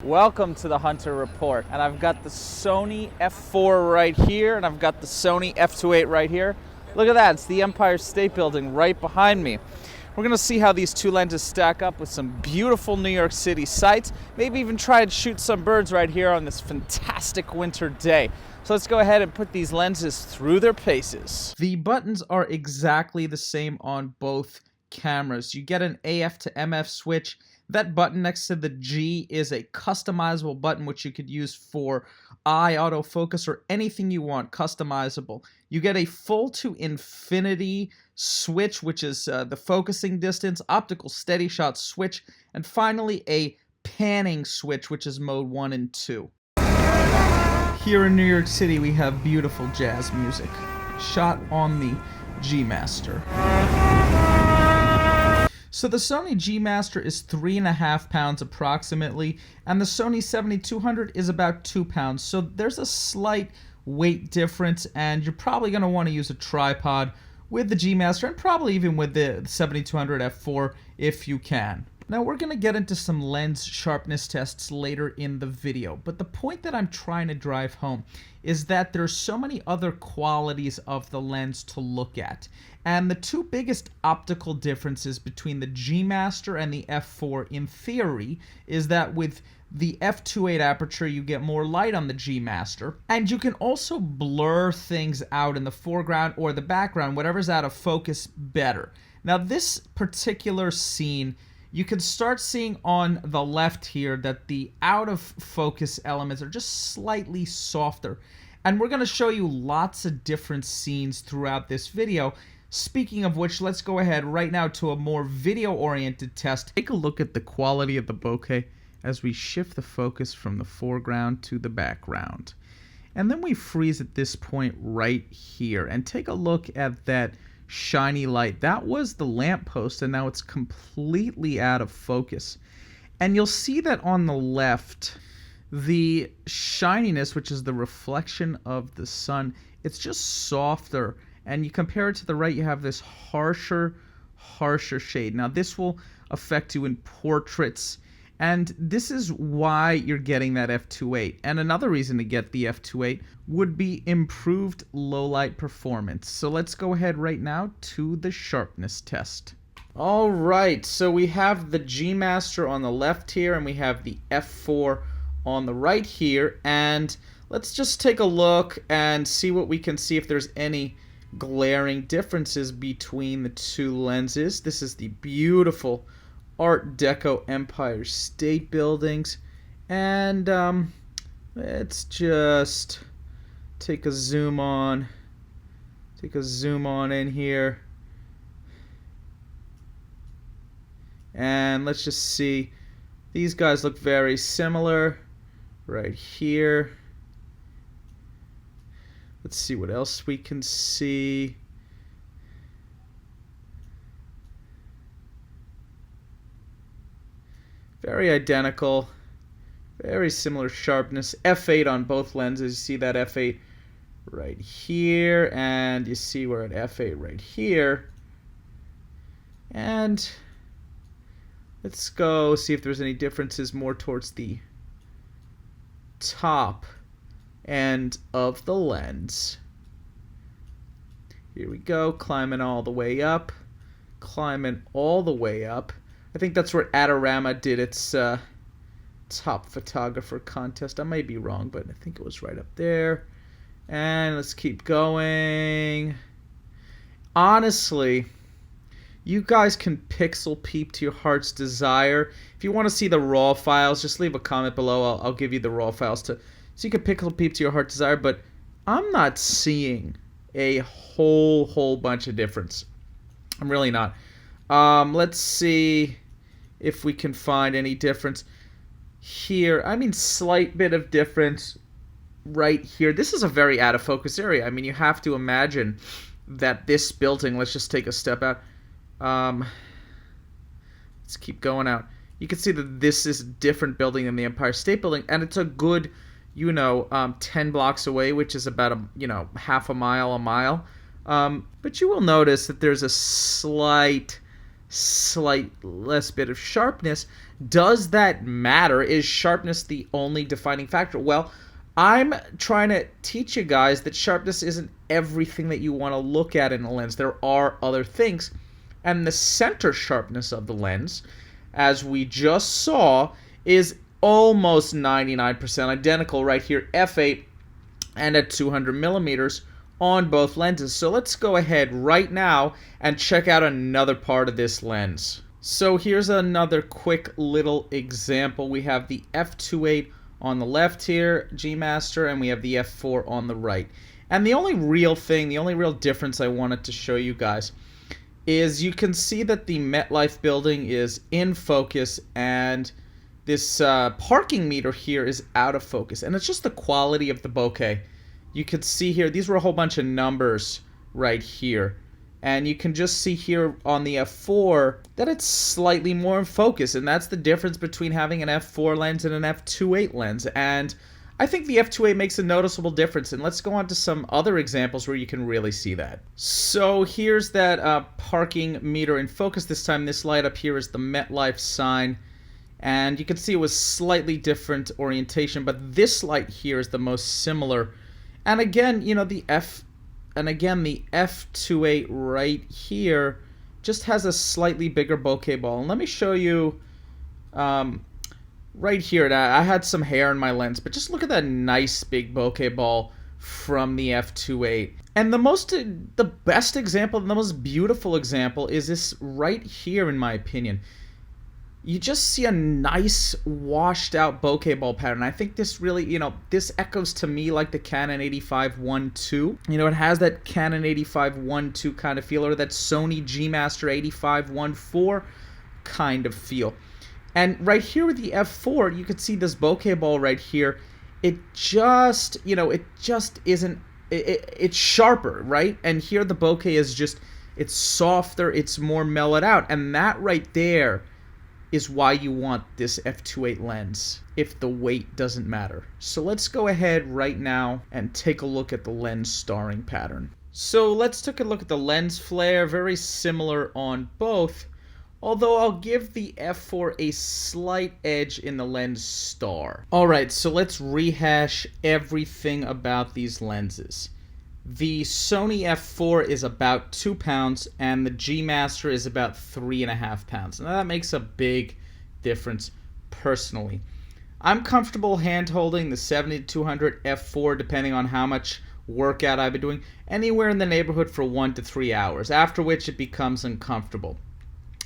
Welcome to the Hunter Report, and I've got the Sony f4 right here, and I've got the Sony f2.8 right here. Look at that, it's the Empire State Building right behind me. We're going to see how these two lenses stack up with some beautiful New York City sights, maybe even try and shoot some birds right here on this fantastic winter day. So let's go ahead and put these lenses through their paces. The buttons are exactly the same on both cameras. You get an AF to MF switch. That button next to the G is a customizable button which you could use for eye autofocus or anything you want customizable. You get a full to infinity switch, which is the focusing distance, optical steady shot switch, and finally a panning switch, which is mode 1 and 2. Here in New York City, we have beautiful jazz music, shot on the G Master. So the Sony G Master is 3.5 pounds approximately, and the Sony 7200 is about 2 pounds. So there's a slight weight difference, and you're probably going to want to use a tripod with the G Master, and probably even with the 7200 f4 if you can. Now we're going to get into some lens sharpness tests later in the video, but the point that I'm trying to drive home is that there's so many other qualities of the lens to look at. And the two biggest optical differences between the G Master and the f4 in theory is that with the f2.8 aperture you get more light on the G Master, and you can also blur things out in the foreground or the background, whatever's out of focus, better. Now this particular scene, you can start seeing on the left here that the out of focus elements are just slightly softer. And we're going to show you lots of different scenes throughout this video. Speaking of which, let's go ahead right now to a more video-oriented test. Take a look at the quality of the bokeh as we shift the focus from the foreground to the background. And then we freeze at this point right here. And take a look at that shiny light. That was the lamppost, and now it's completely out of focus. And you'll see that on the left, the shininess, which is the reflection of the sun, it's just softer. And you compare it to the right, you have this harsher shade. Now this will affect you in portraits, and this is why you're getting that f2.8. And another reason to get the f2.8 would be improved low light performance. So let's go ahead right now to the sharpness test. All right, so we have the G Master on the left here, and we have the f4 on the right here. And let's just take a look and see what we can see if there's any glaring differences between the two lenses. This is the beautiful Art Deco Empire State Buildings, and let's just take a zoom on in here, and let's just see, these guys look very similar right here. Let's see what else we can see. Very identical, very similar sharpness. f8 on both lenses. You see that f8 right here, and you see we're at f8 right here. And let's go see if there's any differences more towards the top end of the lens. Here we go, climbing all the way up, climbing all the way up. I think that's where Adorama did its top photographer contest. I may be wrong, but I think it was right up there. And let's keep going. Honestly, you guys can pixel peep to your heart's desire. If you want to see the raw files, just leave a comment below. I'll give you the raw files so you can pixel peep to your heart's desire. But I'm not seeing a whole bunch of difference. I'm really not. Let's see if we can find any difference here. I mean, slight bit of difference right here. This is a very out of focus area. I mean, you have to imagine that this building, let's just take a step out. Let's keep going out. You can see that this is a different building than the Empire State Building, and it's a good, 10 blocks away, which is about half a mile. But you will notice that there's a slight slight less bit of sharpness. Does that matter? Is sharpness the only defining factor? Well, I'm trying to teach you guys that sharpness isn't everything that you want to look at in a lens. There are other things. And the center sharpness of the lens, as we just saw, is almost 99% identical right here, f8 and at 200 millimeters on both lenses. So let's go ahead right now and check out another part of this lens. So here's another quick little example. We have the f2.8 on the left here, G Master, and we have the f4 on the right. And the only real difference I wanted to show you guys is you can see that the MetLife building is in focus and this parking meter here is out of focus. And it's just the quality of the bokeh. You can see here, these were a whole bunch of numbers right here. And you can just see here on the f4 that it's slightly more in focus. And that's the difference between having an f4 lens and an f2.8 lens. And I think the f2.8 makes a noticeable difference. And let's go on to some other examples where you can really see that. So here's that parking meter in focus. This time this light up here is the MetLife sign. And you can see it was slightly different orientation. But this light here is the most similar. And again, you know, the f2.8 right here just has a slightly bigger bokeh ball. And let me show you right here. I had some hair in my lens, but just look at that nice big bokeh ball from the f2.8. And the best example, the most beautiful example is this right here, in my opinion. You just see a nice washed out bokeh ball pattern. I think this really, you know, this echoes to me like the Canon 85-1.2. You know, it has that Canon 85-1.2 kind of feel, or that Sony G Master 85-1.4 kind of feel. And right here with the f4, you can see this bokeh ball right here. It just, you know, it just isn't, it's sharper, right? And here the bokeh is just, it's softer, it's more mellowed out. And that right there is why you want this f2.8 lens if the weight doesn't matter. So let's go ahead right now and take a look at the lens starring pattern. So let's take a look at the lens flare, very similar on both, although I'll give the f4 a slight edge in the lens star. Alright, so let's rehash everything about these lenses. The Sony f4 is about 2 pounds and the G Master is about 3.5 pounds. Now that makes a big difference personally. I'm comfortable hand holding the 70-200 f4 depending on how much workout I've been doing, anywhere in the neighborhood for 1 to 3 hours, after which it becomes uncomfortable.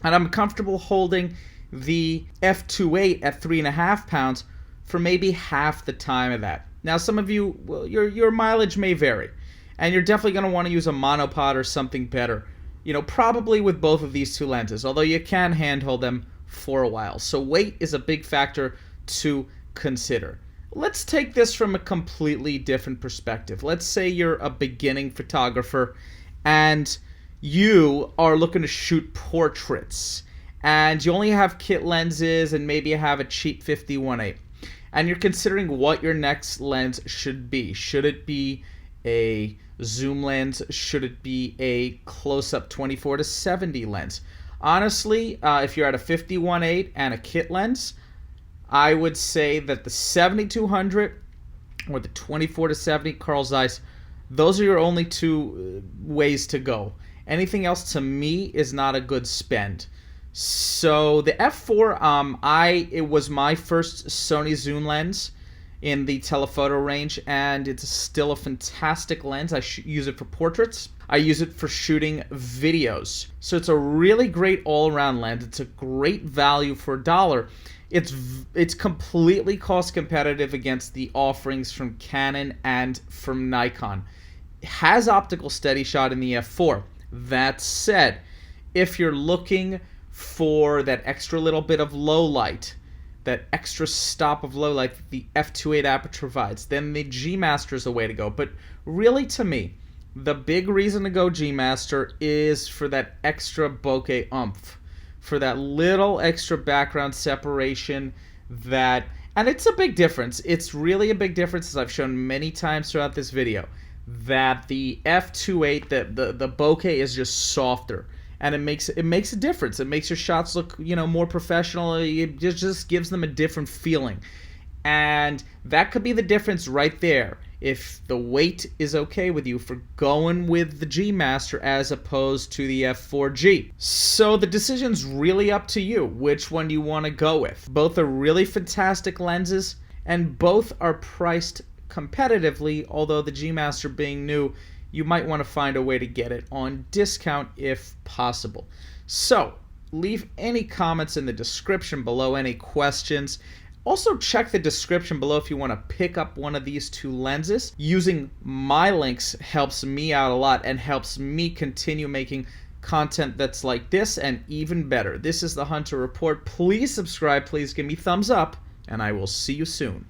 And I'm comfortable holding the f2.8 at 3.5 pounds for maybe half the time of that. Now some of you, well, your mileage may vary. And you're definitely going to want to use a monopod or something better. You know, probably with both of these two lenses, although you can handhold them for a while. So weight is a big factor to consider. Let's take this from a completely different perspective. Let's say you're a beginning photographer and you are looking to shoot portraits. And you only have kit lenses and maybe you have a cheap 50-1.8. And you're considering what your next lens should be. Should it be a zoom lens? Should it be a close-up 24-70 lens? Honestly, if you're at a 50-1.8 and a kit lens, I would say that the 70-200 or the 24-70 Carl Zeiss, those are your only two ways to go. Anything else to me is not a good spend. So the f4, it was my first Sony zoom lens in the telephoto range, and it's still a fantastic lens. I use it for portraits. I use it for shooting videos. So it's a really great all-around lens. It's a great value for $1. It's completely cost competitive against the offerings from Canon and from Nikon. It has optical steady shot in the f4. That said, if you're looking for that extra little bit of low light, that extra stop of low light that the f2.8 aperture provides, then the G Master is the way to go. But really, to me, the big reason to go G Master is for that extra bokeh oomph, for that little extra background separation that, and it's a big difference. It's really a big difference, as I've shown many times throughout this video, that the f2.8, the bokeh is just softer. and it makes a difference. It makes your shots look, more professional. It just gives them a different feeling. And that could be the difference right there. If the weight is okay with you for going with the G Master as opposed to the F4G. So the decision's really up to you, which one you want to go with. Both are really fantastic lenses, and both are priced competitively, although the G Master being new, you might want to find a way to get it on discount if possible. So leave any comments in the description below, any questions. Also, check the description below if you want to pick up one of these two lenses. Using my links helps me out a lot and helps me continue making content that's like this and even better. This is the Hunter Report. Please subscribe, please give me thumbs up, and I will see you soon.